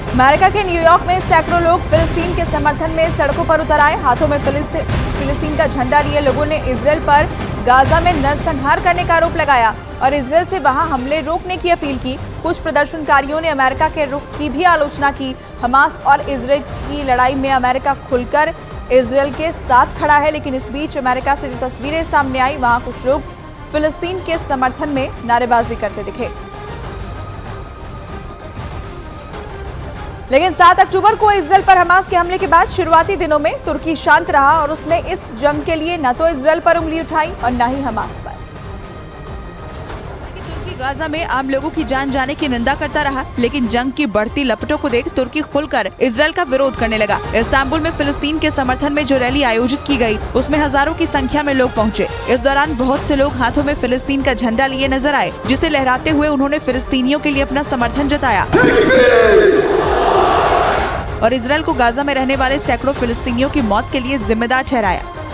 America के New York में सैकड़ों लोग फिलिस्तीन के समर्थन में सड़कों पर उतर आए। हाथों में फिलिस्तीन का झंडा लिए लोगों ने इजरायल पर गाजा में नरसंहार करने का आरोप लगाया और इजरायल से वहां हमले रोकने की अपील की। कुछ प्रदर्शनकारियों ने अमेरिका के रुख की भी आलोचना की। हमास और इजरायल की लड़ाई में अमेरिका खुलकर इजरायल के साथ खड़ा है, लेकिन इस बीच अमेरिका से जो तस्वीरें सामने आई, वहां कुछ लोग फिलिस्तीन के समर्थन में नारेबाजी करते दिखे। लेकिन 7 अक्टूबर को इजरायल पर हमास के हमले के बाद शुरुआती दिनों में तुर्की शांत रहा और उसने इस जंग के लिए न तो इजरायल पर उंगली उठाई और न ही हमास पर। तुर्की गाजा में आम लोगों की जान जाने की निंदा करता रहा, लेकिन जंग की बढ़ती लपटों को देख तुर्की खुलकर इजरायल का विरोध करने लगा। इस्तांबुल में फिलिस्तीन के समर्थन में जो रैली आयोजित की गई, उसमें हजारों की संख्या में लोग पहुंचे। इस दौरान बहुत से लोग हाथों में फिलिस्तीन का झंडा लिए नजर आए, जिसे लहराते हुए उन्होंने फिलिस्तीनियों के लिए अपना समर्थन जताया और इजरायल को गाजा में रहने वाले सैकड़ों फिलिस्तीनियों की मौत के लिए जिम्मेदार ठहराया।